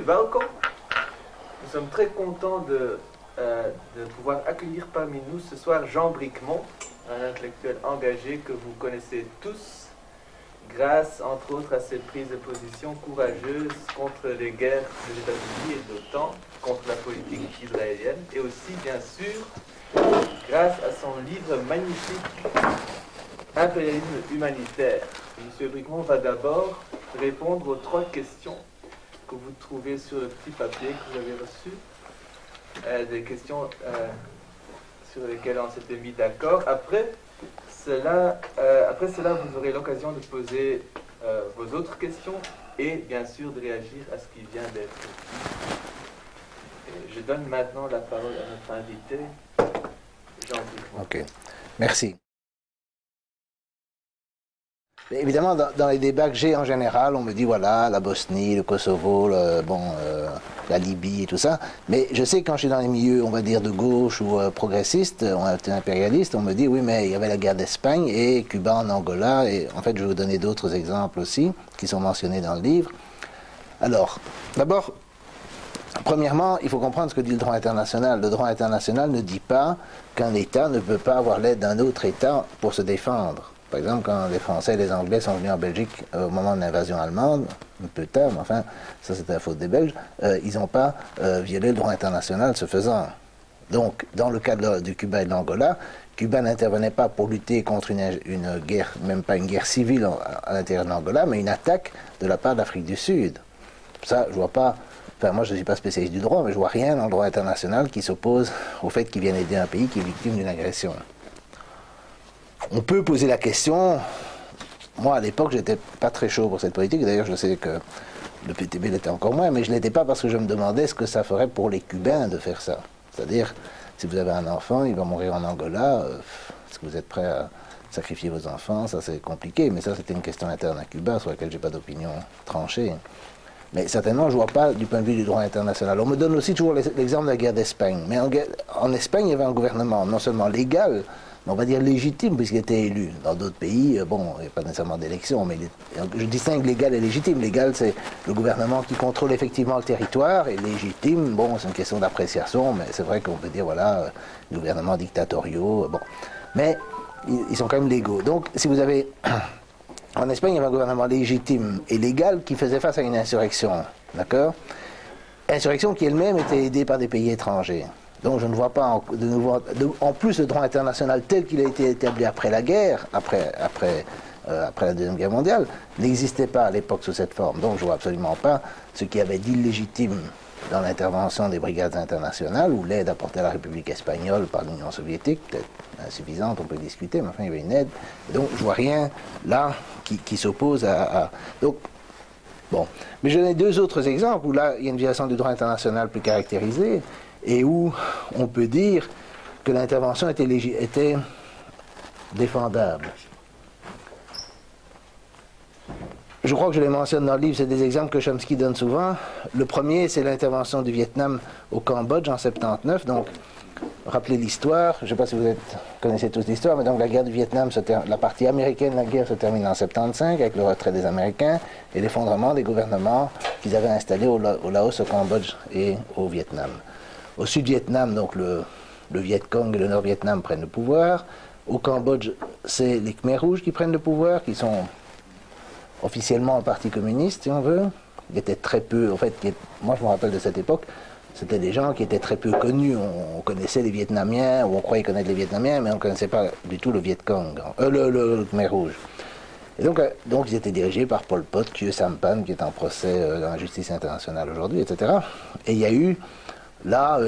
welkom. Nous sommes très contents de pouvoir accueillir parmi nous ce soir Jean Bricmont, un intellectuel engagé que vous connaissez tous, grâce entre autres à ses prises de position courageuses contre les guerres des États-Unis et de l'OTAN, contre la politique israélienne, et aussi bien sûr grâce à son livre magnifique Impérialisme humanitaire. M. Bricmont va d'abord répondre aux 3 questions que vous trouvez sur le petit papier que vous avez reçu, des questions sur lesquelles on s'était mis d'accord. Après cela, vous aurez l'occasion de poser vos autres questions et bien sûr de réagir à ce qui vient d'être dit. Je donne maintenant la parole à notre invité, Jean Bricmont. Ok, merci. Mais évidemment, dans les débats que j'ai en général, on me dit voilà, la Bosnie, le Kosovo, la Libye et tout ça. Mais je sais que quand je suis dans les milieux, on va dire de gauche ou progressistes, impérialistes, on me dit oui, mais il y avait la guerre d'Espagne et Cuba en Angola. Et en fait, je vais vous donner d'autres exemples aussi qui sont mentionnés dans le livre. Alors, d'abord, premièrement, il faut comprendre ce que dit le droit international. Le droit international ne dit pas qu'un État ne peut pas avoir l'aide d'un autre État pour se défendre. Par exemple, quand les Français et les Anglais sont venus en Belgique au moment de l'invasion allemande, un peu tard, mais enfin, ça c'était la faute des Belges, ils n'ont pas violé le droit international ce faisant. Donc, dans le cas du Cuba et de l'Angola, Cuba n'intervenait pas pour lutter contre une guerre, même pas une guerre civile à l'intérieur de l'Angola, mais une attaque de la part de l'Afrique du Sud. Ça, je vois pas... Enfin, moi, je ne suis pas spécialiste du droit, mais je vois rien dans le droit international qui s'oppose au fait qu'ils viennent aider un pays qui est victime d'une agression. On peut poser la question, moi à l'époque j'étais pas très chaud pour cette politique, d'ailleurs je sais que le PTB l'était encore moins, mais je l'étais pas parce que je me demandais ce que ça ferait pour les Cubains de faire ça. C'est-à-dire, si vous avez un enfant, il va mourir en Angola, est-ce que vous êtes prêt à sacrifier vos enfants? Ça c'est compliqué, mais ça c'était une question interne à Cuba sur laquelle j'ai pas d'opinion tranchée. Mais certainement, je ne vois pas du point de vue du droit international. On me donne aussi toujours l'exemple de la guerre d'Espagne. Mais en Espagne, il y avait un gouvernement non seulement légal, on va dire légitime, puisqu'il était élu. Dans d'autres pays, bon, il n'y a pas nécessairement d'élection, mais je distingue légal et légitime. Légal, c'est le gouvernement qui contrôle effectivement le territoire, et légitime, bon, c'est une question d'appréciation, mais c'est vrai qu'on peut dire, voilà, gouvernements dictatoriaux, bon. Mais ils sont quand même légaux. Donc, si vous avez... En Espagne, il y avait un gouvernement légitime et légal qui faisait face à une insurrection, d'accord? Insurrection qui elle-même était aidée par des pays étrangers. Donc je ne vois pas, en plus le droit international tel qu'il a été établi après la guerre, après la Deuxième Guerre mondiale, n'existait pas à l'époque sous cette forme. Donc je ne vois absolument pas ce qui avait d'illégitime dans l'intervention des brigades internationales ou l'aide apportée à la République espagnole par l'Union soviétique, peut-être insuffisante, on peut discuter, mais enfin il y avait une aide. Et donc je ne vois rien là qui s'oppose à... Donc, bon. Mais je donne 2 autres exemples où là il y a une violation du droit international plus caractérisée, et où on peut dire que l'intervention était défendable. Je crois que je les mentionne dans le livre, c'est des exemples que Chomsky donne souvent. Le premier, c'est l'intervention du Vietnam au Cambodge en 79. Donc, rappelez l'histoire, je ne sais pas si vous connaissez tous l'histoire, mais donc la guerre du Vietnam, la partie américaine de la guerre se termine en 75 avec le retrait des Américains et l'effondrement des gouvernements qu'ils avaient installés au Laos, au Cambodge et au Vietnam. Au Sud-Vietnam, donc le Viet Cong et le Nord-Vietnam prennent le pouvoir. Au Cambodge, c'est les Khmers rouges qui prennent le pouvoir, qui sont officiellement un parti communiste, si on veut. Il était très peu, en fait, moi je me rappelle de cette époque, c'était des gens qui étaient très peu connus. On connaissait les Vietnamiens, ou on croyait connaître les Vietnamiens, mais on ne connaissait pas du tout le Viet Cong, le Khmer rouge. Et donc ils étaient dirigés par Pol Pot, Khieu Sampan, qui est en procès dans la justice internationale aujourd'hui, etc. Et il y a eu là,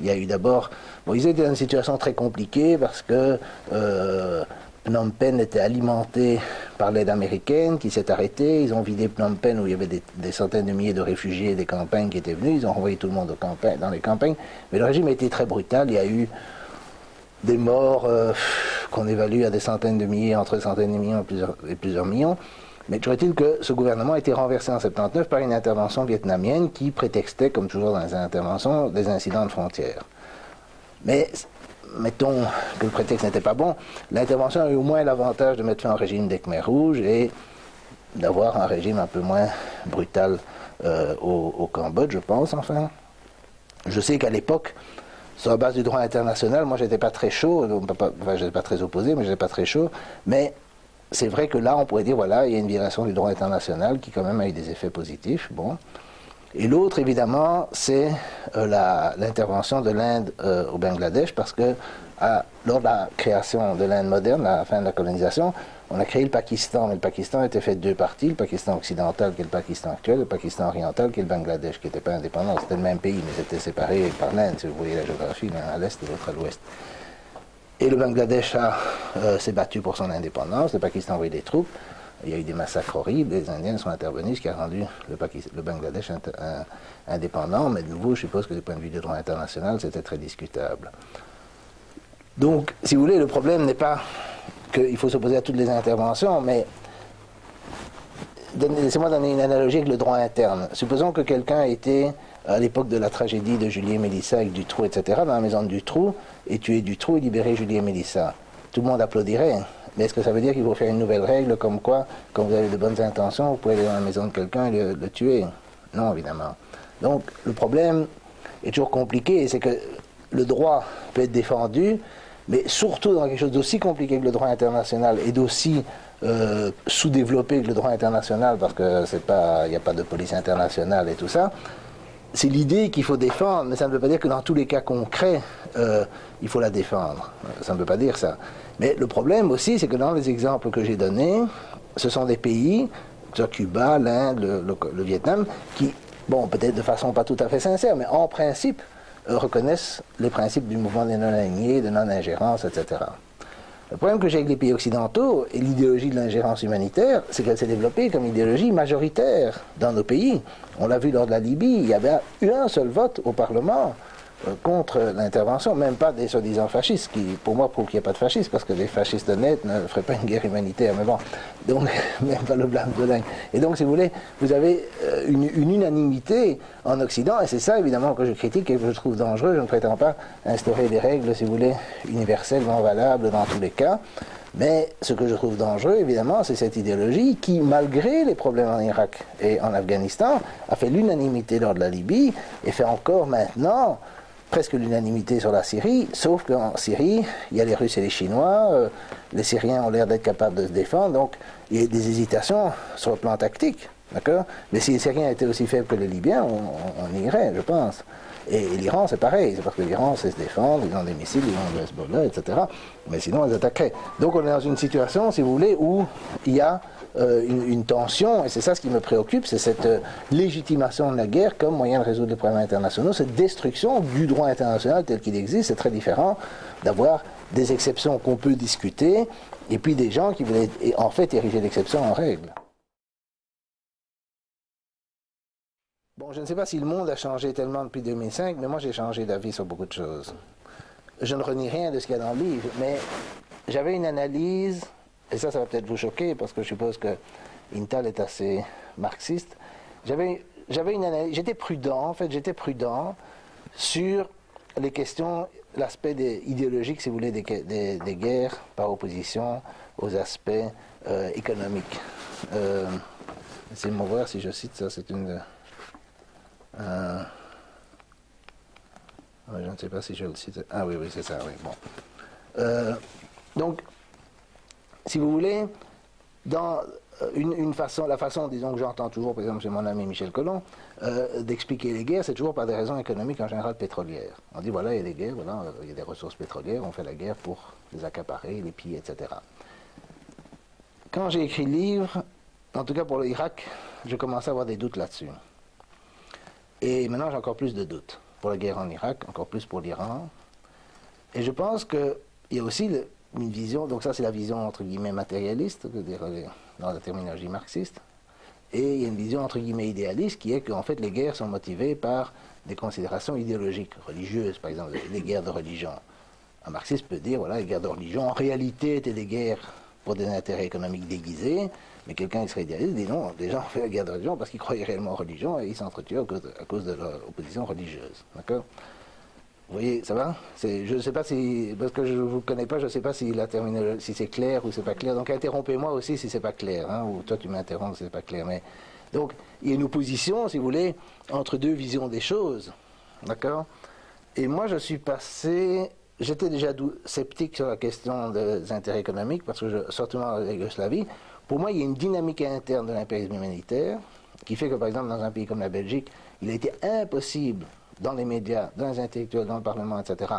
il y a eu d'abord... Bon, ils étaient dans une situation très compliquée parce que Phnom Penh était alimenté par l'aide américaine qui s'est arrêtée. Ils ont vidé Phnom Penh où il y avait des centaines de milliers de réfugiés des campagnes qui étaient venus. Ils ont renvoyé tout le monde dans les campagnes. Mais le régime a été très brutal. Il y a eu des morts qu'on évalue à des centaines de milliers, entre centaines de millions et plusieurs millions. Mais toujours est-il que ce gouvernement a été renversé en 79 par une intervention vietnamienne qui prétextait, comme toujours dans les interventions, des incidents de frontières. Mais, mettons que le prétexte n'était pas bon, l'intervention a eu au moins l'avantage de mettre fin au régime des Khmers rouges et d'avoir un régime un peu moins brutal au Cambodge, je pense, enfin. Je sais qu'à l'époque, sur la base du droit international, moi j'étais pas très chaud, enfin j'étais pas très opposé, mais j'étais pas très chaud, mais c'est vrai que là on pourrait dire voilà, il y a une violation du droit international qui quand même a eu des effets positifs, bon. Et l'autre évidemment c'est l'intervention de l'Inde au Bangladesh, parce que lors de la création de l'Inde moderne, à la fin de la colonisation, on a créé le Pakistan, mais le Pakistan était fait de deux parties, le Pakistan occidental qui est le Pakistan actuel, le Pakistan oriental qui est le Bangladesh, qui n'était pas indépendant, c'était le même pays, mais c'était séparé par l'Inde, si vous voyez la géographie, l'un à l'est et l'autre à l'ouest. Et le Bangladesh s'est battu pour son indépendance, le Pakistan a envoyé des troupes, il y a eu des massacres horribles, les Indiens sont intervenus, ce qui a rendu le Bangladesh indépendant, mais de nouveau, je suppose que du point de vue du droit international, c'était très discutable. Donc, si vous voulez, le problème n'est pas qu'il faut s'opposer à toutes les interventions, mais laissez-moi donner une analogie avec le droit interne. Supposons que quelqu'un était, à l'époque de la tragédie de Julie et Mélissa avec Dutroux, etc., dans la maison de Dutroux, et tuer Dutroux et libérer Julie et Mélissa. Tout le monde applaudirait. Mais est-ce que ça veut dire qu'il faut faire une nouvelle règle comme quoi, quand vous avez de bonnes intentions, vous pouvez aller dans la maison de quelqu'un et le tuer? Non, évidemment. Donc, le problème est toujours compliqué, c'est que le droit peut être défendu, mais surtout dans quelque chose d'aussi compliqué que le droit international et d'aussi sous-développé que le droit international, parce que il n'y a pas de police internationale et tout ça, c'est l'idée qu'il faut défendre, mais ça ne veut pas dire que dans tous les cas concrets, il faut la défendre. Ça ne veut pas dire ça. Mais le problème aussi, c'est que dans les exemples que j'ai donnés, ce sont des pays, Cuba, l'Inde, le Vietnam, qui, bon, peut-être de façon pas tout à fait sincère, mais en principe, reconnaissent les principes du mouvement des non-alignés, de non-ingérence, etc. Le problème que j'ai avec les pays occidentaux et l'idéologie de l'ingérence humanitaire, c'est qu'elle s'est développée comme idéologie majoritaire dans nos pays. On l'a vu lors de la Libye, il y avait eu un seul vote au Parlement contre l'intervention, même pas des soi-disant fascistes, qui pour moi prouvent qu'il n'y a pas de fascistes, parce que les fascistes honnêtes ne feraient pas une guerre humanitaire, mais bon, donc même pas le blâme de dingue. Et donc si vous voulez, vous avez une unanimité en Occident, et c'est ça évidemment que je critique et que je trouve dangereux. Je ne prétends pas instaurer des règles, si vous voulez, universellement valables dans tous les cas, mais ce que je trouve dangereux évidemment, c'est cette idéologie qui, malgré les problèmes en Irak et en Afghanistan, a fait l'unanimité lors de la Libye, et fait encore maintenant presque l'unanimité sur la Syrie, sauf qu'en Syrie, il y a les Russes et les Chinois, les Syriens ont l'air d'être capables de se défendre, donc il y a des hésitations sur le plan tactique, d'accord? Mais si les Syriens étaient aussi faibles que les Libyens, on irait, je pense. Et l'Iran, c'est pareil, c'est parce que l'Iran sait se défendre, ils ont des missiles, ils ont le Hezbollah, etc. Mais sinon, ils attaqueraient. Donc on est dans une situation, si vous voulez, où il y a une tension, et c'est ça ce qui me préoccupe, c'est cette légitimation de la guerre comme moyen de résoudre les problèmes internationaux, cette destruction du droit international tel qu'il existe. C'est très différent d'avoir des exceptions qu'on peut discuter, et puis des gens qui voulaient en fait ériger l'exception en règle. Bon, je ne sais pas si le monde a changé tellement depuis 2005, mais moi j'ai changé d'avis sur beaucoup de choses. Je ne renie rien de ce qu'il y a dans le livre, mais j'avais une analyse, et ça va peut-être vous choquer, parce que je suppose que Intal est assez marxiste. J'avais une analyse, j'étais prudent sur les questions, l'aspect idéologique, si vous voulez, des guerres par opposition aux aspects économiques. Laissez-moi voir si je cite ça, c'est une... je ne sais pas si je le cite. Ah oui, c'est ça, oui, bon. Donc, si vous voulez, dans la façon, disons, que j'entends toujours, par exemple, chez mon ami Michel Collomb, d'expliquer les guerres, c'est toujours par des raisons économiques, en général pétrolières. On dit, voilà, il y a des guerres, voilà, il y a des ressources pétrolières, on fait la guerre pour les accaparer, les piller, etc. Quand j'ai écrit le livre, en tout cas pour l'Irak, je commençais à avoir des doutes là-dessus. Et maintenant, j'ai encore plus de doutes pour la guerre en Irak, encore plus pour l'Iran. Et je pense qu'il y a aussi une vision, donc ça c'est la vision entre guillemets matérialiste, dans la terminologie marxiste, et il y a une vision entre guillemets idéaliste qui est qu'en fait les guerres sont motivées par des considérations idéologiques, religieuses, par exemple les guerres de religion. Un marxiste peut dire, voilà, les guerres de religion en réalité étaient des guerres pour des intérêts économiques déguisés, mais quelqu'un qui serait idéaliste dit non, les gens ont fait la guerre de religion parce qu'ils croyaient réellement en religion et ils s'entretuaient à cause de leur opposition religieuse. D'accord? Vous voyez, ça va? Je ne sais pas si, parce que je ne vous connais pas, je ne sais pas si la terminologie, si c'est clair ou c'est pas clair. Donc interrompez-moi aussi si c'est pas clair, hein, ou toi tu m'interromps si c'est pas clair. Mais Donc, il y a une opposition, si vous voulez, entre deux visions des choses. D'accord? Et moi, je suis passé... J'étais déjà sceptique sur la question des intérêts économiques, parce que, surtout en Yougoslavie, pour moi, il y a une dynamique interne de l'impérialisme humanitaire qui fait que, par exemple, dans un pays comme la Belgique, il a été impossible, dans les médias, dans les intellectuels, dans le Parlement, etc.,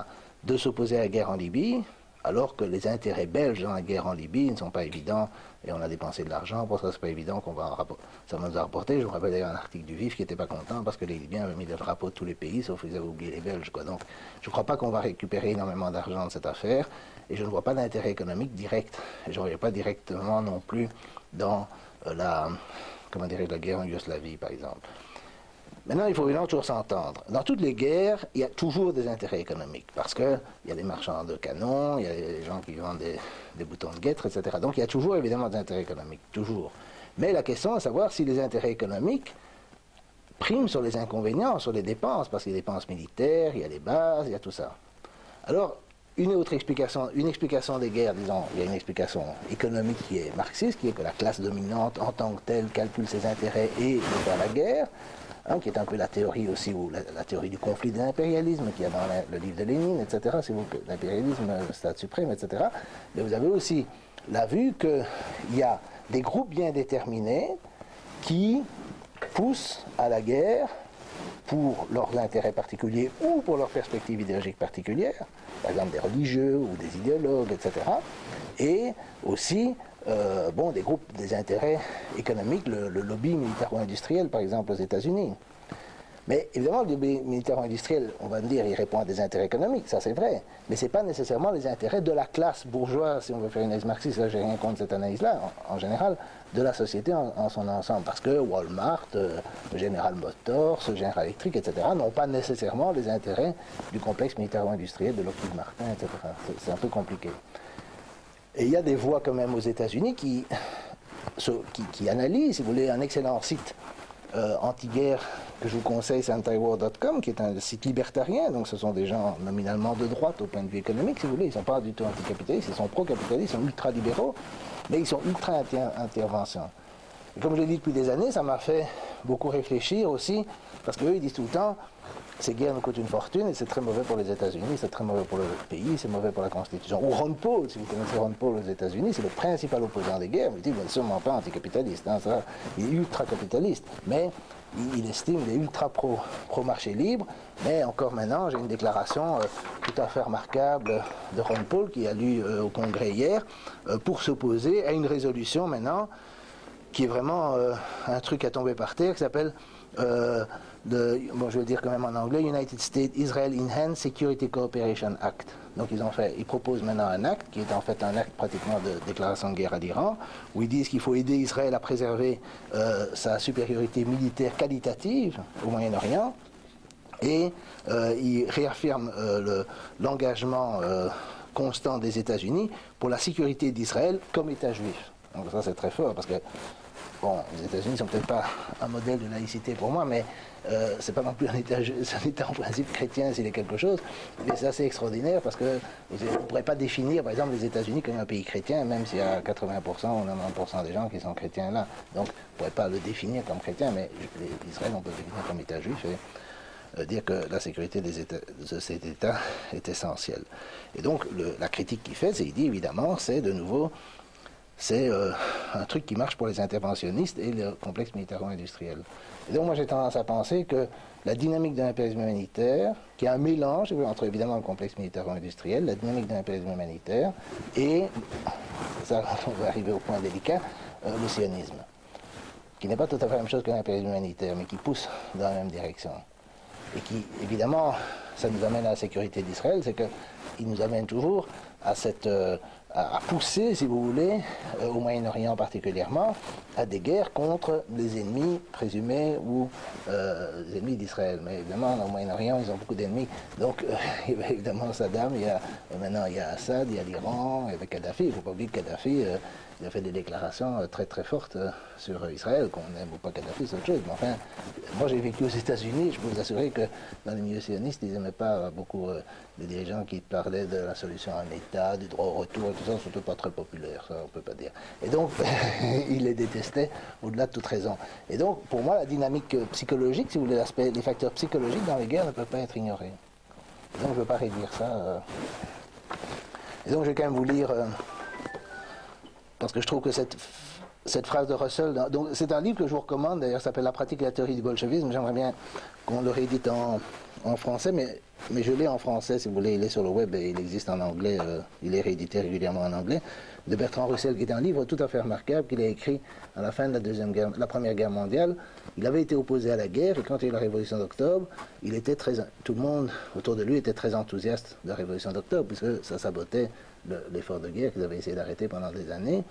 de s'opposer à la guerre en Libye, alors que les intérêts belges dans la guerre en Libye ne sont pas évidents, et on a dépensé de l'argent pour ça, c'est pas évident qu'on va ça nous a rapporté. Je vous rappelle d'ailleurs un article du Vif qui n'était pas content parce que les Libyens avaient mis le drapeau de tous les pays, sauf qu'ils avaient oublié les Belges, quoi. Donc, je ne crois pas qu'on va récupérer énormément d'argent de cette affaire, et je ne vois pas d'intérêt économique direct, et je ne vois pas directement non plus dans la guerre en Yougoslavie, par exemple. Maintenant, il faut évidemment toujours s'entendre. Dans toutes les guerres, il y a toujours des intérêts économiques, parce qu'il y a des marchands de canons, il y a des gens qui vendent des boutons de guêtre, etc. Donc il y a toujours évidemment des intérêts économiques, toujours. Mais la question est de savoir si les intérêts économiques priment sur les inconvénients, sur les dépenses, parce qu'il y a des dépenses militaires, il y a des bases, il y a tout ça. Alors, une explication des guerres, disons, il y a une explication économique qui est marxiste, qui est que la classe dominante en tant que telle calcule ses intérêts et veut faire la guerre. Qui est un peu la théorie aussi, ou la théorie du conflit de l'impérialisme, qu'il y a dans le livre de Lénine, etc., si vous voulez, l'impérialisme, le stade suprême, etc. Mais vous avez aussi la vue qu'il y a des groupes bien déterminés qui poussent à la guerre pour leurs intérêts particuliers ou pour leurs perspectives idéologiques particulières, par exemple des religieux ou des idéologues, etc. Et aussi des groupes, des intérêts économiques, le lobby militaro-industriel, par exemple, aux États-Unis. Mais évidemment, le lobby militaro-industriel, on va me dire, il répond à des intérêts économiques, ça c'est vrai, mais ce n'est pas nécessairement les intérêts de la classe bourgeoise, si on veut faire une analyse marxiste, là j'ai rien contre cette analyse-là, en général, de la société en son ensemble, parce que Walmart, General Motors, General Electric, etc., n'ont pas nécessairement les intérêts du complexe militaro-industriel de Lockheed Martin, etc. C'est un peu compliqué. Et il y a des voix quand même aux États-Unis qui analysent, si vous voulez, un excellent site anti-guerre que je vous conseille, c'est antiwar.com, qui est un site libertarien, donc ce sont des gens nominalement de droite au point de vue économique, si vous voulez, ils ne sont pas du tout anticapitalistes, ils sont pro-capitalistes, ils sont ultra-libéraux, mais ils sont ultra-intervention. Et comme je l'ai dit depuis des années, ça m'a fait beaucoup réfléchir aussi, parce qu'eux, ils disent tout le temps, ces guerres nous coûtent une fortune et c'est très mauvais pour les États-Unis, c'est très mauvais pour le pays, c'est mauvais pour la Constitution. Ou Ron Paul, si vous connaissez Ron Paul aux États-Unis, c'est le principal opposant des guerres, mais il n'est sûrement pas anticapitaliste, hein, ça, il est ultra-capitaliste, mais il estime, il est ultra pro-marché libre, mais encore maintenant, j'ai une déclaration tout à fait remarquable de Ron Paul qui a lu au Congrès hier, pour s'opposer à une résolution maintenant qui est vraiment un truc à tomber par terre, qui s'appelle, je vais le dire quand même en anglais, United States Israel Enhanced Security Cooperation Act. Donc ils proposent maintenant un acte, qui est en fait un acte pratiquement de déclaration de guerre à l'Iran, où ils disent qu'il faut aider Israël à préserver sa supériorité militaire qualitative au Moyen-Orient, et ils réaffirment l'engagement constant des États-Unis pour la sécurité d'Israël comme État juif. Donc ça c'est très fort, parce que les États-Unis ne sont peut-être pas un modèle de laïcité pour moi, mais c'est pas non plus un État en principe chrétien s'il est quelque chose, mais c'est assez extraordinaire parce que vous ne pourrez pas définir par exemple les États-Unis comme un pays chrétien, même s'il y a 80% ou 90% des gens qui sont chrétiens là. Donc vous ne pourrez pas le définir comme chrétien, mais Israël on peut le définir comme État juif et dire que la sécurité de cet État est essentielle. Et donc la critique qu'il fait, c'est il dit évidemment, c'est de nouveau un truc qui marche pour les interventionnistes et le complexe militaro-industriel. Et donc moi j'ai tendance à penser que la dynamique de l'impérialisme humanitaire, qui est un mélange entre évidemment le complexe militaro-industriel, la dynamique de l'impérialisme humanitaire et, ça on va arriver au point délicat, le sionisme, qui n'est pas tout à fait la même chose que l'impérialisme humanitaire, mais qui pousse dans la même direction. Et qui, évidemment, ça nous amène à la sécurité d'Israël, c'est qu'il nous amène toujours à pousser, si vous voulez, au Moyen-Orient particulièrement, à des guerres contre les ennemis présumés ou les ennemis d'Israël. Mais évidemment, au Moyen-Orient, ils ont beaucoup d'ennemis. Donc, évidemment, Saddam, maintenant il y a Assad, il y a l'Iran, il y avait Kadhafi. Il ne faut pas oublier que Kadhafi, il a fait des déclarations très très fortes sur Israël, qu'on aime ou pas Kadhafi, c'est autre chose. Mais enfin, moi j'ai vécu aux États-Unis, je peux vous assurer que dans les milieux sionistes, ils n'aimaient pas beaucoup des dirigeants qui parlaient de la solution à un État, du droit au retour, tout ça, surtout pas très populaires, ça on peut pas dire. Et donc, il les détestait au-delà de toute raison. Et donc, pour moi, la dynamique psychologique, si vous voulez, les facteurs psychologiques dans les guerres ne peuvent pas être ignorés. Et donc, je ne veux pas réduire ça. Et donc, je vais quand même vous lire, parce que je trouve que cette phrase de Russell, donc c'est un livre que je vous recommande, d'ailleurs, ça s'appelle La pratique et la théorie du bolchevisme. J'aimerais bien qu'on le réédite en français, mais je l'ai en français, si vous voulez, il est sur le web et il existe en anglais, il est réédité régulièrement en anglais, de Bertrand Russell, qui est un livre tout à fait remarquable qu'il a écrit à la fin de la Première Guerre mondiale. Il avait été opposé à la guerre, et quand il y a eu la Révolution d'octobre, tout le monde autour de lui était très enthousiaste de la Révolution d'octobre, puisque ça sabotait l'effort de guerre qu'ils avaient essayé d'arrêter pendant des années.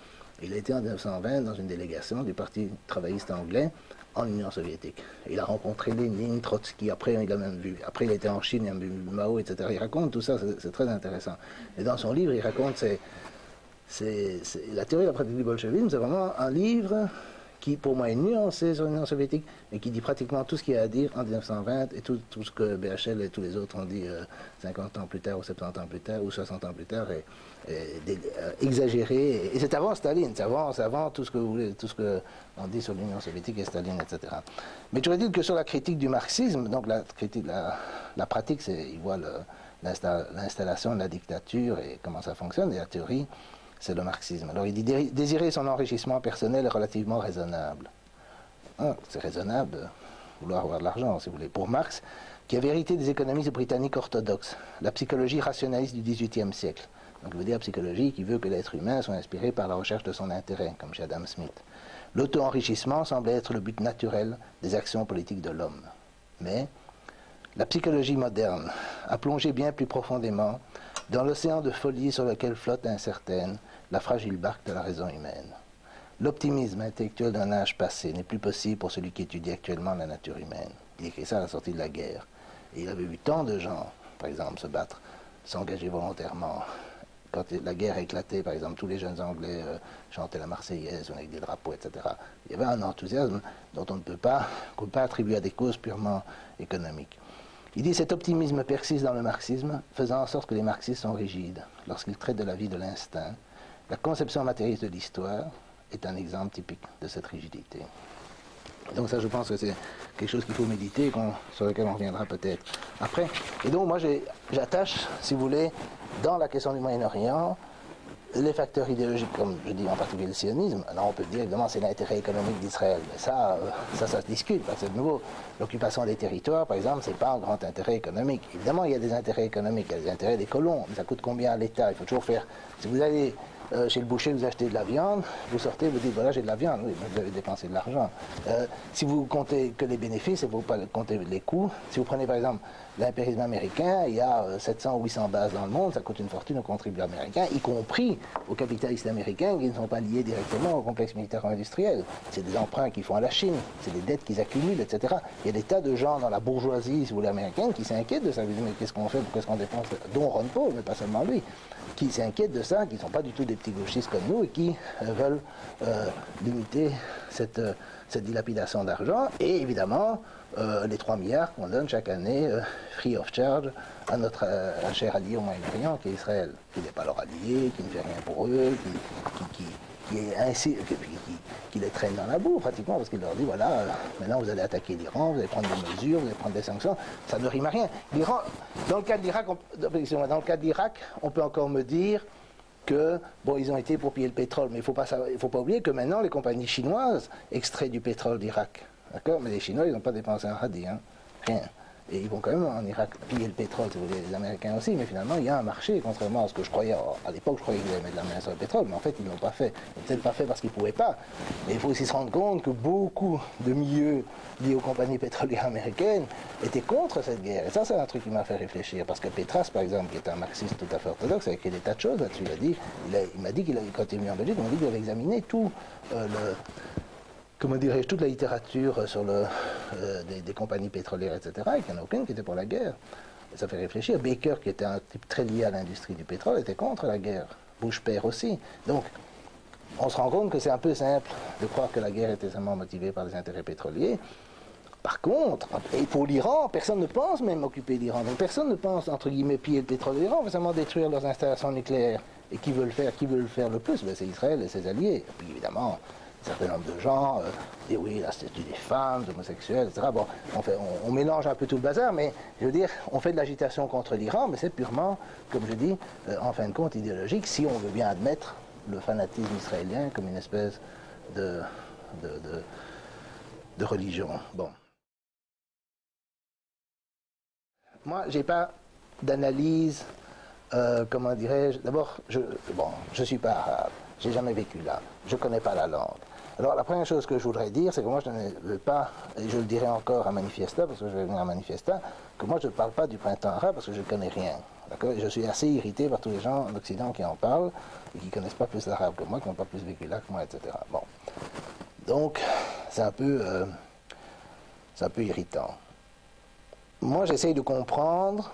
Il a été en 1920 dans une délégation du Parti travailliste anglais en Union soviétique. Il a rencontré Lénine, Trotsky, après il était en Chine, il a vu Mao, etc. Il raconte tout ça, c'est très intéressant. Et dans son livre, il raconte la théorie de la pratique du bolchevisme, c'est vraiment un livre qui, pour moi, est nuancé sur l'Union soviétique, mais qui dit pratiquement tout ce qu'il y a à dire en 1920 et tout ce que BHL et tous les autres ont dit 50 ans plus tard, ou 70 ans plus tard, ou 60 ans plus tard, exagéré. Et c'est avant Staline, c'est avant tout ce que vous voulez, tout ce qu'on dit sur l'Union soviétique et Staline, etc. Mais je voudrais dire que sur la critique du marxisme, donc la pratique, il voit l'installation de la dictature et comment ça fonctionne, et la théorie, c'est le marxisme. Alors il dit désirer son enrichissement personnel est relativement raisonnable. C'est raisonnable de vouloir avoir de l'argent, si vous voulez. Pour Marx, qui avait hérité des économistes britanniques orthodoxes, la psychologie rationaliste du XVIIIe siècle. Donc il veut dire psychologie qui veut que l'être humain soit inspiré par la recherche de son intérêt, comme chez Adam Smith. L'auto-enrichissement semble être le but naturel des actions politiques de l'homme. Mais la psychologie moderne a plongé bien plus profondément dans l'océan de folie sur lequel flotte incertaine la fragile barque de la raison humaine. L'optimisme intellectuel d'un âge passé n'est plus possible pour celui qui étudie actuellement la nature humaine. Il écrit ça à la sortie de la guerre. Et il avait vu tant de gens, par exemple, se battre, s'engager volontairement. Quand la guerre a éclaté, par exemple, tous les jeunes Anglais chantaient la Marseillaise avec des drapeaux, etc. Il y avait un enthousiasme dont on ne peut pas attribuer à des causes purement économiques. Il dit cet optimisme persiste dans le marxisme, faisant en sorte que les marxistes sont rigides. Lorsqu'ils traitent de la vie de l'instinct, la conception matérialiste de l'histoire est un exemple typique de cette rigidité. Donc ça, je pense que c'est quelque chose qu'il faut méditer, sur lequel on reviendra peut-être après. Et donc moi, j'attache, si vous voulez, dans la question du Moyen-Orient, les facteurs idéologiques, comme je dis en particulier le sionisme. Alors on peut dire évidemment c'est l'intérêt économique d'Israël, mais ça se discute, parce que de nouveau, l'occupation des territoires, par exemple, c'est pas un grand intérêt économique. Évidemment, il y a des intérêts économiques, il y a des intérêts des colons, mais ça coûte combien à l'État? Il faut toujours faire... Si vous allez chez le boucher, vous achetez de la viande, vous sortez, vous dites voilà, j'ai de la viande, oui, mais vous avez dépensé de l'argent. Si vous comptez que les bénéfices et vous pas comptez les coûts, si vous prenez par exemple l'impérialisme américain, il y a 700 ou 800 bases dans le monde, ça coûte une fortune aux contribuables américains, y compris aux capitalistes américains qui ne sont pas liés directement au complexe militaire-industriel. C'est des emprunts qu'ils font à la Chine, c'est des dettes qu'ils accumulent, etc. Il y a des tas de gens dans la bourgeoisie, si vous voulez, américaine, qui s'inquiètent de ça. Vous dites, mais qu'est-ce qu'on fait, pourquoi est-ce qu'on dépense, dont Ron Paul, mais pas seulement lui, qui s'inquiètent de ça, qui ne sont pas du tout des petits gauchistes comme nous et qui veulent limiter cette dilapidation d'argent. Et évidemment, les 3 milliards qu'on donne chaque année, free of charge, à notre cher allié au Moyen-Orient, qui est Israël, qui n'est pas leur allié, qui ne fait rien pour eux, qui les traîne dans la boue pratiquement, parce qu'il leur dit voilà, maintenant vous allez attaquer l'Iran, vous allez prendre des mesures, vous allez prendre des sanctions, ça ne rime à rien. L'Iran, dans le cas de l'Irak, on peut encore me dire que, bon, ils ont été pour piller le pétrole, mais il ne faut pas oublier que maintenant les compagnies chinoises extraient du pétrole d'Irak. D'accord? Mais les Chinois, ils n'ont pas dépensé un radis, hein? Rien. Et ils vont quand même en Irak piller le pétrole, si vous voulez, les Américains aussi, mais finalement il y a un marché, contrairement à ce que je croyais, à l'époque je croyais qu'ils allaient mettre la main sur le pétrole, mais en fait ils ne l'ont pas fait. Ils n'ont peut-être pas fait parce qu'ils ne pouvaient pas. Mais il faut aussi se rendre compte que beaucoup de milieux liés aux compagnies pétrolières américaines étaient contre cette guerre. Et ça c'est un truc qui m'a fait réfléchir, parce que Petras, par exemple, qui est un marxiste tout à fait orthodoxe, a écrit des tas de choses là-dessus. Il m'a dit quand il est venu en Belgique, il m'a dit qu'il avait examiné tout toute la littérature sur des compagnies pétrolières, etc., et qu'il n'y en a aucune qui était pour la guerre. Et ça fait réfléchir. Baker, qui était un type très lié à l'industrie du pétrole, était contre la guerre. Bush père aussi. Donc, on se rend compte que c'est un peu simple de croire que la guerre était seulement motivée par les intérêts pétroliers. Par contre, et pour l'Iran, personne ne pense même occuper l'Iran. Donc personne ne pense, entre guillemets, piller le pétrole de l'Iran, on veut seulement détruire leurs installations nucléaires. Et qui veut le faire le plus? Ben, c'est Israël et ses alliés. Et puis évidemment, un certain nombre de gens disent oui, la statue des femmes, des homosexuels, etc. Bon, on mélange un peu tout le bazar, mais je veux dire, on fait de l'agitation contre l'Iran, mais c'est purement, comme je dis, en fin de compte idéologique, si on veut bien admettre le fanatisme israélien comme une espèce de religion. Bon. Moi, j'ai pas d'analyse, comment dirais-je. D'abord, je suis pas arabe, j'ai jamais vécu là, je connais pas la langue. Alors, la première chose que je voudrais dire, c'est que moi, je ne veux pas, et je le dirai encore à Manifesta, parce que je vais venir à Manifesta, que moi, je ne parle pas du printemps arabe parce que je ne connais rien. D'accord? Je suis assez irrité par tous les gens d'Occident qui en parlent et qui ne connaissent pas plus l'arabe que moi, qui n'ont pas plus vécu là que moi, etc. Bon. Donc, c'est un peu irritant. Moi, j'essaye de comprendre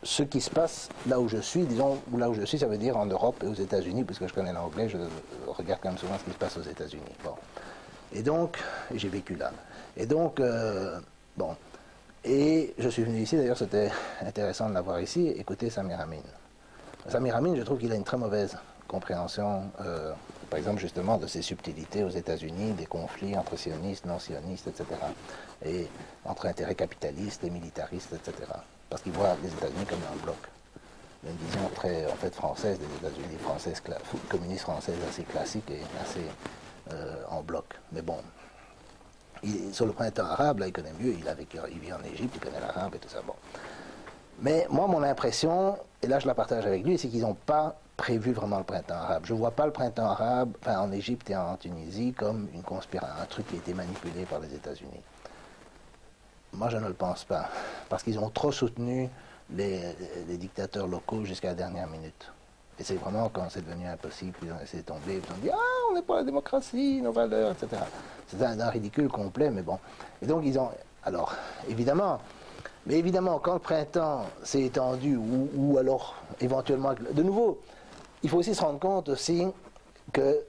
ce qui se passe là où je suis, disons, là où je suis, ça veut dire en Europe et aux États-Unis, puisque je connais l'anglais, je regarde quand même souvent ce qui se passe aux États-Unis. Bon. Et donc, j'ai vécu là. Et donc, bon. Et je suis venu ici, d'ailleurs, c'était intéressant de l'avoir ici, écouter Samir Amin. Samir Amin, je trouve qu'il a une très mauvaise compréhension, par exemple, justement, de ces subtilités aux États-Unis, des conflits entre sionistes, non-sionistes, etc. Et entre intérêts capitalistes et militaristes, etc. Parce qu'il voit les États-Unis comme un bloc. Une vision très, en fait, française des États-Unis, communiste française assez classique et assez en bloc. Mais bon, sur le printemps arabe, là, il connaît mieux, il vit en Égypte, il connaît l'arabe et tout ça. Bon. Mais moi, mon impression, et là je la partage avec lui, c'est qu'ils n'ont pas prévu vraiment le printemps arabe. Je ne vois pas le printemps arabe, enfin en Égypte et en Tunisie, comme une un truc qui a été manipulé par les États-Unis. Moi, je ne le pense pas, parce qu'ils ont trop soutenu les dictateurs locaux jusqu'à la dernière minute. Et c'est vraiment quand c'est devenu impossible, ils ont laissé tomber, ils ont dit « Ah, on n'est pas la démocratie, nos valeurs, etc. » C'est un ridicule complet, mais bon. Et donc, ils ont... Alors, évidemment... Mais évidemment, quand le printemps s'est étendu, ou alors éventuellement... De nouveau, il faut aussi se rendre compte aussi que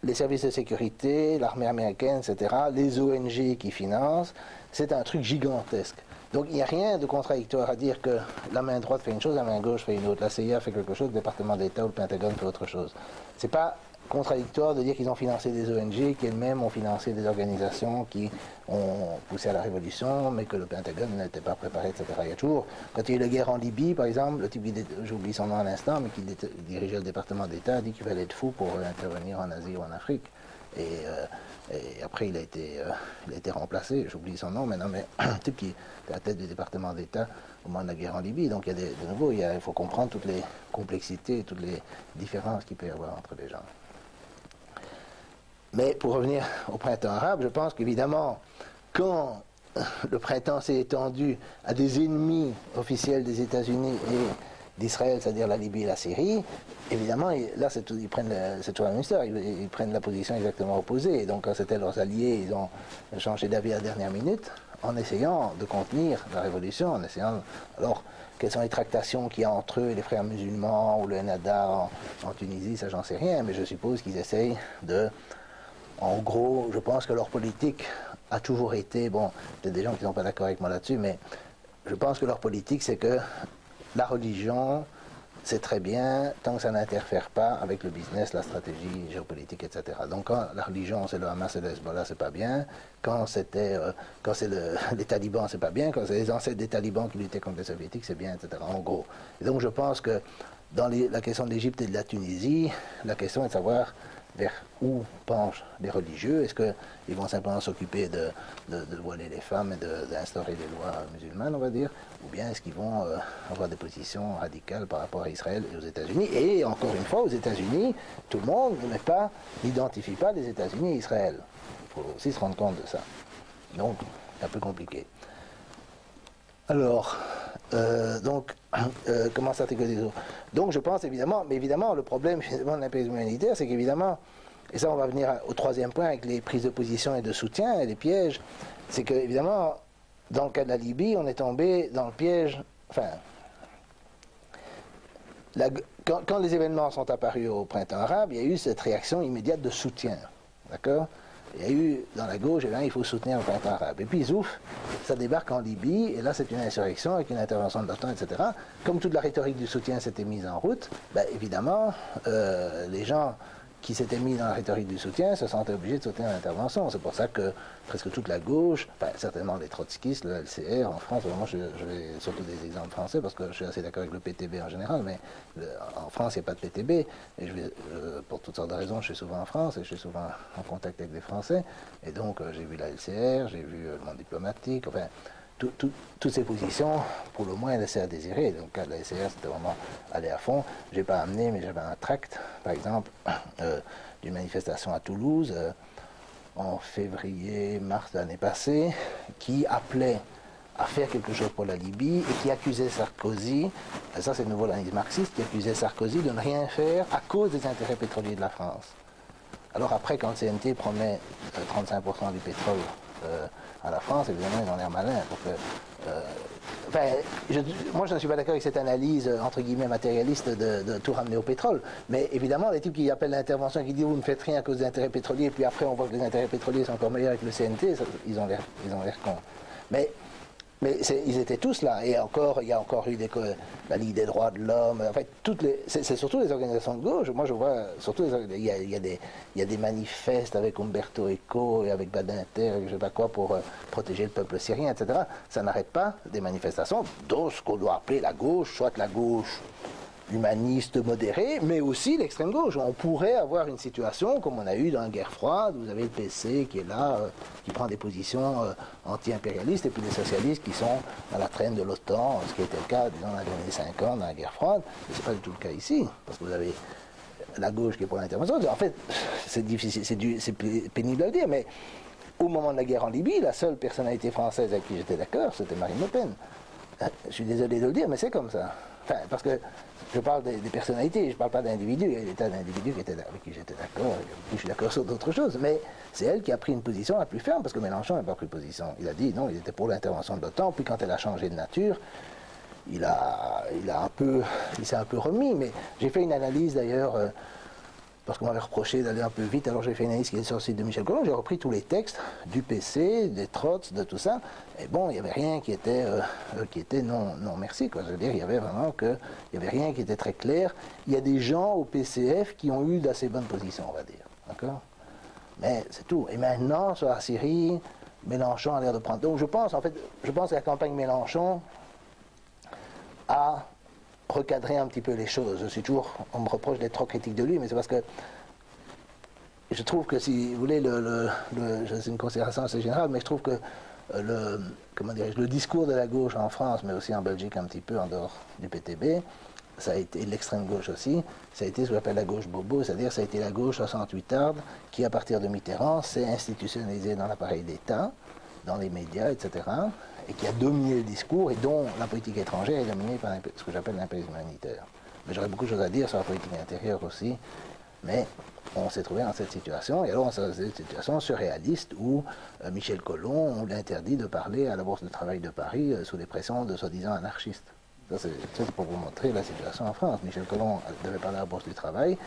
les services de sécurité, l'armée américaine, etc., les ONG qui financent, c'est un truc gigantesque. Donc il n'y a rien de contradictoire à dire que la main droite fait une chose, la main gauche fait une autre. La CIA fait quelque chose, le département d'État ou le Pentagone fait autre chose. C'est pas contradictoire de dire qu'ils ont financé des ONG, qu'elles-mêmes ont financé des organisations qui ont poussé à la révolution, mais que le Pentagone n'était pas préparé, etc. Il y a toujours, quand il y a eu la guerre en Libye, par exemple, le type, j'oublie son nom à l'instant, mais qui dirigeait le département d'État, a dit qu'il fallait être fou pour intervenir en Asie ou en Afrique. Et après, il a été remplacé, j'oublie son nom maintenant, mais un type qui était à la tête du département d'État au moment de la guerre en Libye. Donc, de nouveau, il faut comprendre toutes les complexités, toutes les différences qu'il peut y avoir entre les gens. Mais pour revenir au printemps arabe, je pense qu'évidemment, quand le printemps s'est étendu à des ennemis officiels des États-Unis et d'Israël, c'est-à-dire la Libye et la Syrie, évidemment, là, c'est toujours la même histoire, ils prennent la position exactement opposée. Et donc, quand c'était leurs alliés, ils ont changé d'avis à la dernière minute, en essayant de contenir la révolution, en essayant... Alors, quelles sont les tractations qu'il y a entre eux, les frères musulmans, ou le Ennahda en Tunisie, ça, j'en sais rien, mais je suppose qu'ils essayent de... En gros, je pense que leur politique a toujours été, bon, il y a des gens qui ne sont pas d'accord avec moi là-dessus, mais je pense que leur politique, c'est que la religion, c'est très bien tant que ça n'interfère pas avec le business, la stratégie géopolitique, etc. Donc quand la religion, c'est le Hamas et le Hezbollah, c'est pas bien. Quand c'est les talibans, c'est pas bien. Quand c'est les ancêtres des talibans qui luttaient contre les soviétiques, c'est bien, etc. En gros. Et donc je pense que dans la question de l'Égypte et de la Tunisie, la question est de savoir vers où penchent les religieux. Est-ce qu'ils vont simplement s'occuper de voiler les femmes et d'instaurer des lois musulmanes, on va dire, ou bien est-ce qu'ils vont avoir des positions radicales par rapport à Israël et aux États-Unis? Et encore une fois, aux États-Unis, tout le monde n'identifie pas les États-Unis et Israël. Il faut aussi se rendre compte de ça. Donc, c'est un peu compliqué. Alors, comment s'articuler? Donc, je pense évidemment, mais évidemment, le problème de l'impérialisme humanitaire, c'est qu'évidemment, et ça, on va venir au troisième point avec les prises de position et de soutien et les pièges, c'est que, évidemment, dans le cas de la Libye, on est tombé dans le piège, enfin, quand les événements sont apparus au printemps arabe, il y a eu cette réaction immédiate de soutien, d'accord? Il y a eu, dans la gauche, il faut soutenir le printemps arabe. Et puis, zouf, ça débarque en Libye, et là, c'est une insurrection avec une intervention de l'OTAN, etc. Comme toute la rhétorique du soutien s'était mise en route, ben, évidemment, les gens qui s'étaient mis dans la rhétorique du soutien se sentaient obligés de soutenir l'intervention. C'est pour ça que presque toute la gauche, enfin, certainement les trotskistes, le LCR, en France, vraiment, je vais surtout des exemples français, parce que je suis assez d'accord avec le PTB en général, mais en France, il n'y a pas de PTB, et pour toutes sortes de raisons, je suis souvent en France, et je suis souvent en contact avec des Français, et donc j'ai vu la LCR, j'ai vu le monde diplomatique, enfin, toutes ces positions, pour le moins, laissaient à désirer. Donc, la SCR, c'était vraiment aller à fond. Je n'ai pas amené, mais j'avais un tract, par exemple, d'une manifestation à Toulouse, en février-mars de l'année passée, qui appelait à faire quelque chose pour la Libye et qui accusait Sarkozy, et ça c'est le nouveau l'analyse marxiste, qui accusait Sarkozy de ne rien faire à cause des intérêts pétroliers de la France. Alors après, quand le CNT promet 35% du pétrole à la France, évidemment, ils ont l'air malins. Moi, je ne suis pas d'accord avec cette analyse, entre guillemets, matérialiste de tout ramener au pétrole. Mais évidemment, les types qui appellent l'intervention, qui disent vous ne faites rien à cause des intérêts pétroliers, puis après on voit que les intérêts pétroliers sont encore meilleurs avec le CNT, ils ont l'air cons. Mais ils étaient tous là, et encore, il y a encore eu la Ligue des droits de l'homme, en fait, c'est surtout les organisations de gauche. Moi, je vois, surtout, il y a des manifestes avec Umberto Eco et avec Badinter, je ne sais pas quoi, pour protéger le peuple syrien, etc. Ça n'arrête pas des manifestations dans ce qu'on doit appeler la gauche, soit la gauche humaniste modérée, mais aussi l'extrême gauche. On pourrait avoir une situation comme on a eu dans la guerre froide, où vous avez le PC qui est là, qui prend des positions anti-impérialistes, et puis les socialistes qui sont à la traîne de l'OTAN, ce qui était le cas, disons, dans les années 50, dans la guerre froide. Mais ce n'est pas du tout le cas ici, parce que vous avez la gauche qui est pour l'intervention. En fait, c'est difficile, c'est pénible à le dire, mais au moment de la guerre en Libye, la seule personnalité française avec qui j'étais d'accord, c'était Marine Le Pen. Je suis désolé de le dire, mais c'est comme ça. Enfin, parce que je parle des personnalités, je ne parle pas d'individus. Il y a des tas d'individus avec qui j'étais d'accord, avec qui je suis d'accord sur d'autres choses. Mais c'est elle qui a pris une position la plus ferme, parce que Mélenchon n'a pas pris position. Il a dit non, il était pour l'intervention de l'OTAN, puis quand elle a changé de nature, il s'est un peu remis. Mais j'ai fait une analyse d'ailleurs, parce qu'on m'avait reproché d'aller un peu vite, alors j'ai fait une analyse qui est sur le site de Michel Collomb, j'ai repris tous les textes du PC, des Trotz, de tout ça, et bon, il n'y avait rien qui était non merci, quoi. Je veux dire, il y avait vraiment il n'y avait rien qui était très clair. Il y a des gens au PCF qui ont eu d'assez bonnes positions, on va dire, d'accord? Mais c'est tout. Et maintenant, sur la Syrie, Mélenchon a l'air de prendre... Donc je pense que la campagne Mélenchon a recadrer un petit peu les choses. On me reproche d'être trop critique de lui, mais c'est parce que je trouve que, si vous voulez, c'est une considération assez générale, mais je trouve que le discours de la gauche en France, mais aussi en Belgique un petit peu, en dehors du PTB, ça a été l'extrême gauche aussi, ça a été ce qu'on appelle la gauche bobo, c'est-à-dire ça a été la gauche 68arde qui, à partir de Mitterrand, s'est institutionnalisée dans l'appareil d'État, dans les médias, etc., et qui a dominé le discours, et dont la politique étrangère est dominée par ce que j'appelle l'impérialisme humanitaire. Mais j'aurais beaucoup de choses à dire sur la politique intérieure aussi, mais on s'est trouvé dans cette situation, et alors on s'est trouvé dans cette situation surréaliste où Michel Collomb, on l'interdit de parler à la Bourse du Travail de Paris sous les pressions de soi-disant anarchistes. Ça, c'est pour vous montrer la situation en France. Michel Collomb devait parler à la Bourse du Travail.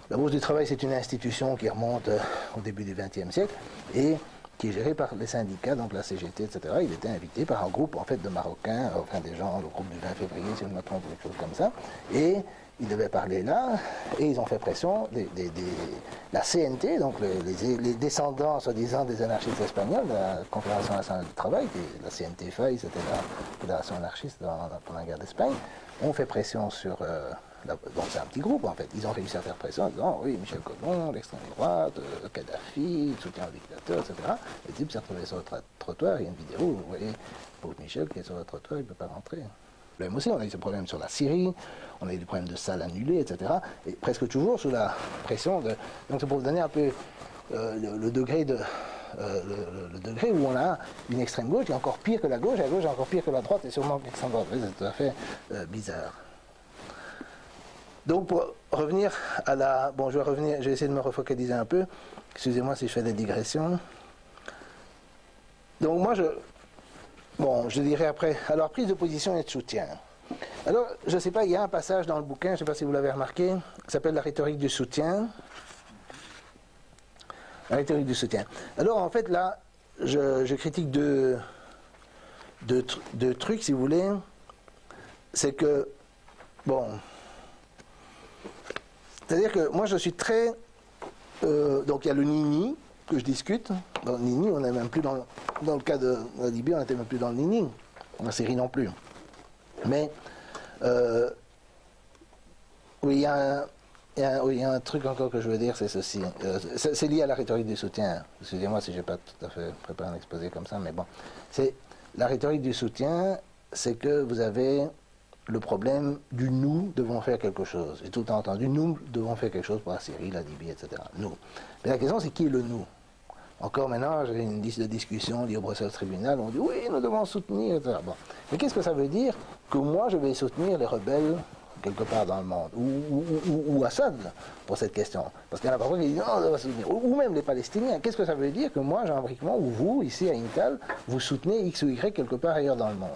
La Bourse du Travail, c'est une institution qui remonte au début du XXe siècle, et qui est géré par les syndicats, donc la CGT, etc. Il était invité par un groupe, en fait, de Marocains, enfin des gens, le groupe du 20 février, si je ne me trompe, quelque chose comme ça, et il devait parler là, et ils ont fait pression, la CNT, donc les descendants, soi-disant, des anarchistes espagnols, de la Confédération nationale du travail, qui est la CNT-FAI, c'était la Fédération anarchiste pendant la guerre d'Espagne, ont fait pression sur... donc c'est un petit groupe en fait, ils ont réussi à faire pression en disant oui, Michel Collomb, l'extrême droite, Kadhafi, soutien au dictateur, etc. Le type s'est retrouvé sur le trottoir, il y a une vidéo où vous voyez pauvre Michel qui est sur le trottoir, il ne peut pas rentrer. Même aussi, on a eu ce problème sur la Syrie, on a eu des problèmes de salles annulées, etc. Et presque toujours sous la pression de... Donc c'est pour vous donner un peu le degré le degré où on a une extrême gauche qui est encore pire que la gauche, et la gauche est encore pire que la droite, et sûrement que l'extrême droite. C'est tout à fait bizarre. Donc pour revenir à la... Bon, je vais essayer de me refocaliser un peu. Excusez-moi si je fais des digressions. Donc moi, je dirais après... Alors, prise de position et de soutien. Alors, je ne sais pas, il y a un passage dans le bouquin, je ne sais pas si vous l'avez remarqué, qui s'appelle La rhétorique du soutien. La rhétorique du soutien. Alors en fait là, je critique deux trucs, si vous voulez. C'est que, bon, c'est-à-dire que moi je suis très... donc il y a le Nini que je discute. Dans le Nini, on n'est même plus dans le cas de la Libye, on n'était même plus dans le Nini. La Syrie non plus. Mais, oui, il y a un truc encore que je veux dire, c'est ceci. C'est lié à la rhétorique du soutien. Excusez-moi si je n'ai pas tout à fait préparé un exposé comme ça, mais bon. C'est la rhétorique du soutien, c'est que vous avez le problème du nous devons faire quelque chose. J'ai tout le temps entendu, nous devons faire quelque chose pour la Syrie, la Libye, etc. Nous. Mais la question, c'est qui est le nous? Encore maintenant, j'ai une liste de discussion liée au Bruxelles Tribunal, on dit oui, nous devons soutenir, etc. Bon. Mais qu'est-ce que ça veut dire que moi je vais soutenir les rebelles quelque part dans le monde, ou Assad pour cette question? Parce qu'il y en a parfois qui disent non, on doit soutenir, ou même les Palestiniens. Qu'est-ce que ça veut dire que moi, Jean-Bric Mon, ou vous, ici à Intal, vous soutenez X ou Y quelque part ailleurs dans le monde?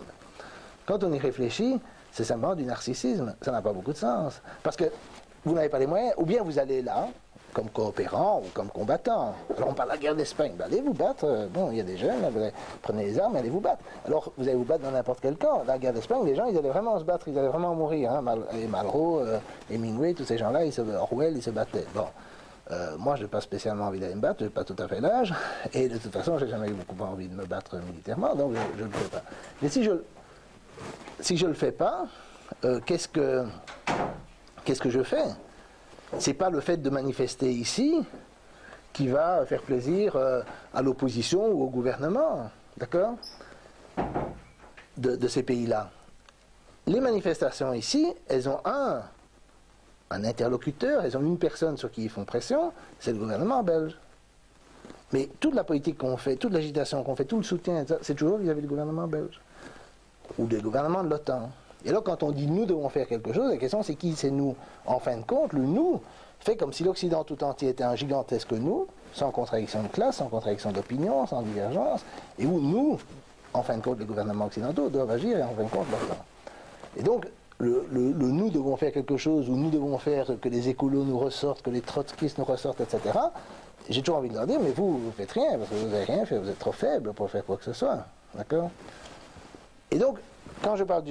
Quand on y réfléchit, c'est simplement du narcissisme, ça n'a pas beaucoup de sens. Parce que vous n'avez pas les moyens, ou bien vous allez là, comme coopérant ou comme combattant. Alors on parle de la guerre d'Espagne, ben allez vous battre, bon, il y a des jeunes, vous prenez les armes et allez vous battre. Alors vous allez vous battre dans n'importe quel camp. La guerre d'Espagne, les gens, ils allaient vraiment se battre, ils allaient vraiment mourir. Hein. Et Malraux, Hemingway, tous ces gens-là, Orwell, ils se battaient. Bon, moi, je n'ai pas spécialement envie d'aller me battre, je n'ai pas tout à fait l'âge, et de toute façon, j'ai jamais eu beaucoup envie de me battre militairement, donc je ne le fais pas. Mais si je le fais pas, qu'est-ce que je fais? C'est pas le fait de manifester ici qui va faire plaisir à l'opposition ou au gouvernement, d'accord, de ces pays-là. Les manifestations ici, elles ont un interlocuteur, elles ont une personne sur qui ils font pression, c'est le gouvernement belge. Mais toute la politique qu'on fait, toute l'agitation qu'on fait, tout le soutien, c'est toujours vis-à-vis du gouvernement belge ou des gouvernements de l'OTAN. Et là, quand on dit nous devons faire quelque chose, la question c'est qui c'est nous? En fin de compte, le nous fait comme si l'Occident tout entier était un gigantesque nous, sans contradiction de classe, sans contradiction d'opinion, sans divergence, et où nous, en fin de compte, les gouvernements occidentaux doivent agir et en fin de compte l'OTAN. Et donc, le nous devons faire quelque chose, ou nous devons faire que les écolos nous ressortent, que les trotskistes nous ressortent, etc. J'ai toujours envie de leur dire, mais vous faites rien, parce que vous n'avez rien fait, vous êtes trop faible pour faire quoi que ce soit. D'accord? Et donc, quand je parle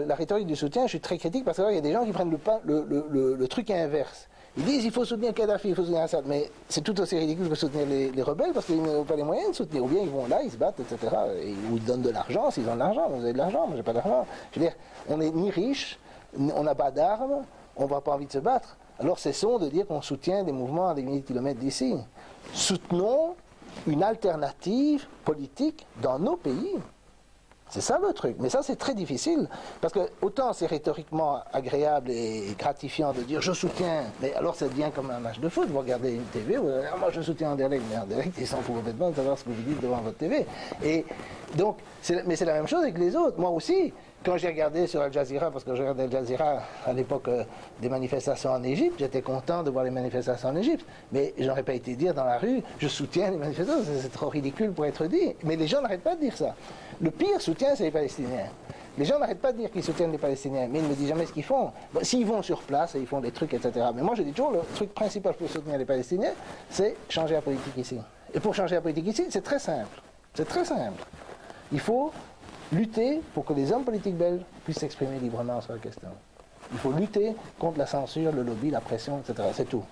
la rhétorique du soutien, je suis très critique parce qu'il y a des gens qui prennent le truc inverse. Ils disent il faut soutenir Kadhafi, il faut soutenir Assad, mais c'est tout aussi ridicule que soutenir les rebelles parce qu'ils n'ont pas les moyens de soutenir. Ou bien ils vont là, ils se battent, etc. Ou ils donnent de l'argent s'ils ont de l'argent. Vous avez de l'argent, moi j'ai pas d'argent. Je veux dire, on n'est ni riche, on n'a pas d'armes, on n'a pas envie de se battre. Alors cessons de dire qu'on soutient des mouvements à des milliers de kilomètres d'ici. Soutenons une alternative politique dans nos pays. C'est ça le truc, mais ça c'est très difficile, parce que autant c'est rhétoriquement agréable et gratifiant de dire je soutiens, mais alors ça devient comme un match de foot, vous regardez une TV, vous dites, moi je soutiens Anderlecht, mais Anderlecht ils s'en foutent complètement de savoir ce que vous dites devant votre TV. Et donc, mais c'est la même chose avec les autres, moi aussi, quand j'ai regardé sur Al Jazeera, parce que je regardais Al Jazeera à l'époque des manifestations en Égypte, j'étais content de voir les manifestations en Égypte, mais je n'aurais pas été dire dans la rue je soutiens les manifestations, c'est trop ridicule pour être dit, mais les gens n'arrêtent pas de dire ça. Le pire soutien, c'est les Palestiniens. Les gens n'arrêtent pas de dire qu'ils soutiennent les Palestiniens, mais ils ne me disent jamais ce qu'ils font. Bon, s'ils vont sur place et ils font des trucs, etc. Mais moi, je dis toujours, le truc principal pour soutenir les Palestiniens, c'est changer la politique ici. Et pour changer la politique ici, c'est très simple. C'est très simple. Il faut lutter pour que les hommes politiques belges puissent s'exprimer librement sur la question. Il faut lutter contre la censure, le lobby, la pression, etc. C'est tout.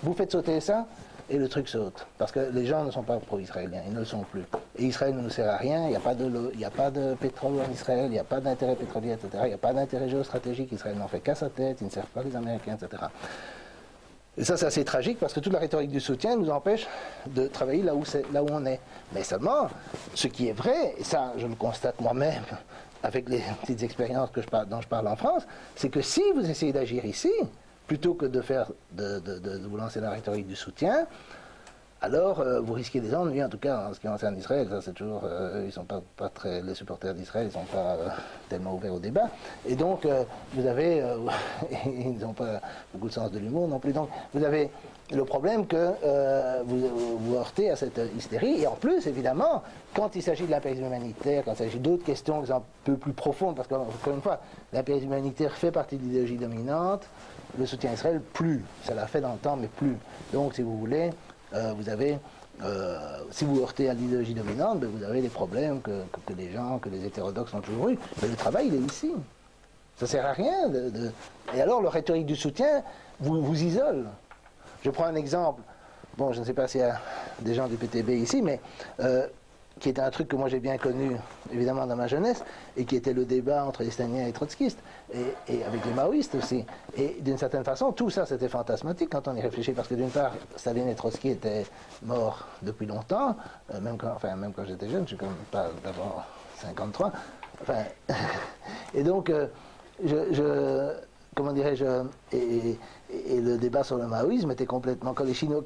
Vous faites sauter ça, et le truc saute. Parce que les gens ne sont pas pro-israéliens, ils ne le sont plus. Et Israël ne nous sert à rien, il n'y a pas de pétrole en Israël, il n'y a pas d'intérêt pétrolier, etc. Il n'y a pas d'intérêt géostratégique, Israël n'en fait qu'à sa tête, il ne sert pas les Américains, etc. Et ça, c'est assez tragique parce que toute la rhétorique du soutien nous empêche de travailler là où on est. Mais seulement, ce qui est vrai, et ça je le constate moi-même avec les petites expériences dont je parle en France, c'est que si vous essayez d'agir ici, plutôt que de vous lancer la rhétorique du soutien, alors vous risquez des ennuis, en tout cas en ce qui concerne Israël. Ça, c'est toujours, ils sont pas très, les supporters d'Israël, ils sont pas tellement ouverts au débat. Et donc, vous avez, ils n'ont pas beaucoup de sens de l'humour non plus. Donc, vous avez le problème que vous heurtez à cette hystérie. Et en plus, évidemment, quand il s'agit de l'impérialisme humanitaire, quand il s'agit d'autres questions qui sont un peu plus profondes, parce qu'encore une fois, l'impérialisme humanitaire fait partie de l'idéologie dominante, le soutien à Israël, plus. Ça l'a fait dans le temps, mais plus. Donc, si vous voulez, vous avez, si vous heurtez à l'idéologie dominante, ben, vous avez les problèmes que les hétérodoxes ont toujours eu. Mais le travail, il est ici. Ça ne sert à rien. Et alors, le rhétorique du soutien vous isole. Je prends un exemple. Bon, je ne sais pas s'il y a des gens du PTB ici, mais qui était un truc que moi j'ai bien connu, évidemment, dans ma jeunesse, et qui était le débat entre les staliniens et les trotskistes, et avec les maoïstes aussi. Et d'une certaine façon, tout ça, c'était fantasmatique quand on y réfléchit, parce que d'une part, Staline et Trotsky étaient morts depuis longtemps, même quand j'étais jeune, je suis quand même pas d'avant 53. Enfin, et donc, comment dirais-je, et le débat sur le maoïsme était complètement, quand les Chinois,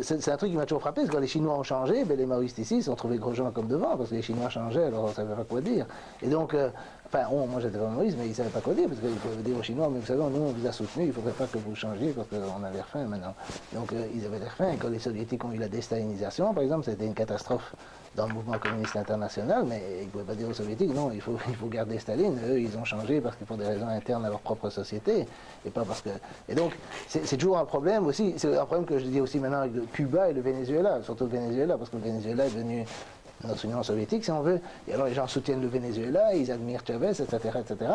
c'est un truc qui m'a toujours frappé, c'est quand les Chinois ont changé, ben les maoïstes ici se sont trouvés gros gens comme devant, parce que les Chinois changeaient, alors on ne savait pas quoi dire. Et donc, moi j'étais pas maoïste, mais ils ne savaient pas quoi dire, parce qu'ils pouvaient dire aux Chinois, mais vous savez, nous on vous a soutenu, il ne faudrait pas que vous changiez, parce qu'on a l'air fin maintenant. Donc ils avaient l'air fin, et quand les soviétiques ont eu la déstalinisation, par exemple, c'était une catastrophe dans le mouvement communiste international, mais ils ne pouvaient pas dire aux soviétiques, non, il faut garder Staline, eux ils ont changé parce que pour des raisons internes à leur propre société, et pas parce que... Et donc, c'est toujours un problème aussi, c'est un problème que je dis aussi maintenant avec Cuba et le Venezuela, surtout le Venezuela, parce que le Venezuela est devenu notre Union soviétique, si on veut, et alors les gens soutiennent le Venezuela, ils admirent Chavez, etc., etc.,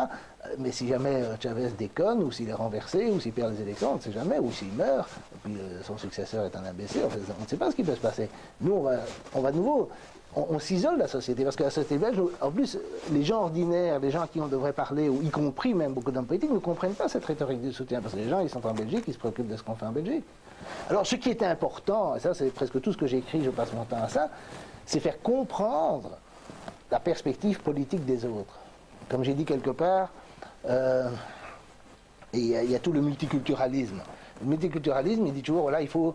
mais si jamais Chavez déconne, ou s'il est renversé, ou s'il perd les élections, on ne sait jamais, ou s'il meurt, et puis son successeur est un imbécile, en fait, on ne sait pas ce qui peut se passer. Nous, on va de nouveau... On s'isole de la société, parce que la société belge, en plus, les gens ordinaires, les gens à qui on devrait parler, ou y compris même beaucoup d'hommes politiques, ne comprennent pas cette rhétorique du soutien, parce que les gens, ils sont en Belgique, ils se préoccupent de ce qu'on fait en Belgique. Alors, ce qui est important, et ça c'est presque tout ce que j'écris, je passe mon temps à ça, c'est faire comprendre la perspective politique des autres. Comme j'ai dit quelque part, il y a tout le multiculturalisme. Le multiculturalisme, il dit toujours, voilà, il faut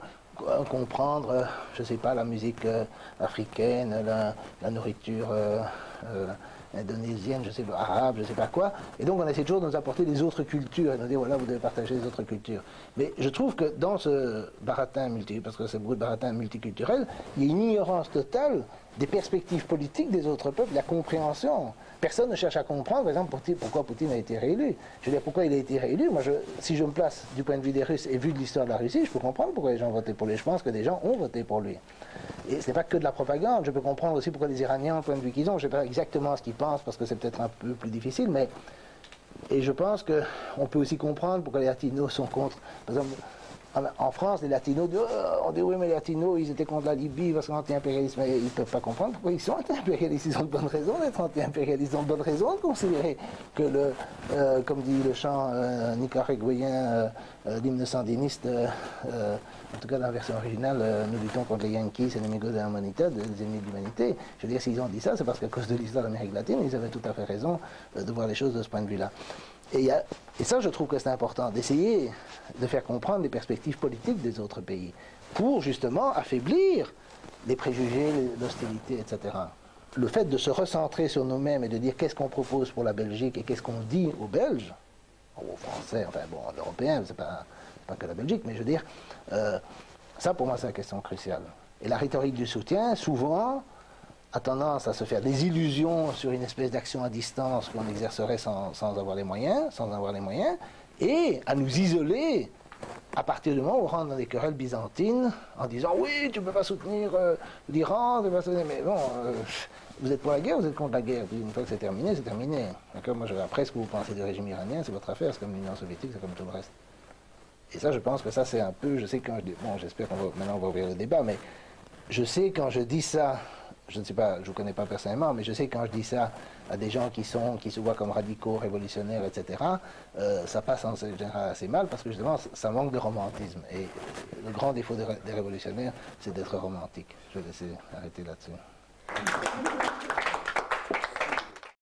comprendre, je ne sais pas, la musique africaine, la nourriture indonésienne, je sais pas, arabe, je ne sais pas quoi. Et donc on essaie toujours de nous apporter les autres cultures et de nous dire, voilà, vous devez partager les autres cultures. Mais je trouve que dans ce baratin parce que c'est beaucoup de baratin multiculturel, il y a une ignorance totale des perspectives politiques des autres peuples, la compréhension. Personne ne cherche à comprendre, par exemple, pourquoi Poutine a été réélu. Je veux dire, pourquoi il a été réélu. Moi, si je me place du point de vue des Russes et vu de l'histoire de la Russie, je peux comprendre pourquoi les gens ont voté pour lui. Je pense que des gens ont voté pour lui. Et ce n'est pas que de la propagande. Je peux comprendre aussi pourquoi les Iraniens ont le point de vue qu'ils ont. Je ne sais pas exactement ce qu'ils pensent, parce que c'est peut-être un peu plus difficile, mais... Et je pense qu'on peut aussi comprendre pourquoi les latinos sont contre... Par exemple, en France, les latinos disent, on dit oui, mais les latinos, ils étaient contre la Libye parce que l'anti-impérialisme, ils ne peuvent pas comprendre pourquoi ils sont anti-impérialistes. Ils ont de bonnes raisons d'être anti-impérialistes. Ils ont de bonnes raisons de considérer que, comme dit le chant nicaraguayen, l'hymne sandiniste, en tout cas dans la version originale, nous luttons contre les Yankees, enemigos de l'humanité, des ennemis de l'humanité. Je veux dire, s'ils ont dit ça, c'est parce qu'à cause de l'histoire d'Amérique latine, ils avaient tout à fait raison de voir les choses de ce point de vue-là. Et ça, je trouve que c'est important, d'essayer de faire comprendre les perspectives politiques des autres pays, pour justement affaiblir les préjugés, l'hostilité, etc. Le fait de se recentrer sur nous-mêmes et de dire qu'est-ce qu'on propose pour la Belgique et qu'est-ce qu'on dit aux Belges, aux Français, enfin bon, aux Européens, c'est pas que la Belgique, mais je veux dire, ça pour moi c'est la question cruciale. Et la rhétorique du soutien, souvent, a tendance à se faire des illusions sur une espèce d'action à distance qu'on exercerait sans avoir les moyens, et à nous isoler à partir du moment où on rentre dans des querelles byzantines en disant oui, tu ne peux pas soutenir l'Iran, mais bon, vous êtes pour la guerre, vous êtes contre la guerre. Puis une fois que c'est terminé, c'est terminé. D'accord, moi, après, ce que vous pensez du régime iranien, c'est votre affaire, c'est comme l'Union soviétique, c'est comme tout le reste. Et ça, je pense que ça, c'est un peu, je sais quand je dis, bon, j'espère maintenant on va ouvrir le débat, mais je sais quand je dis ça, je ne sais pas, je ne vous connais pas personnellement, mais je sais quand je dis ça à des gens qui se voient comme radicaux, révolutionnaires, etc., ça passe en général assez mal parce que justement, ça manque de romantisme. Et le grand défaut des révolutionnaires, c'est d'être romantique. Je vais laisser arrêter là-dessus.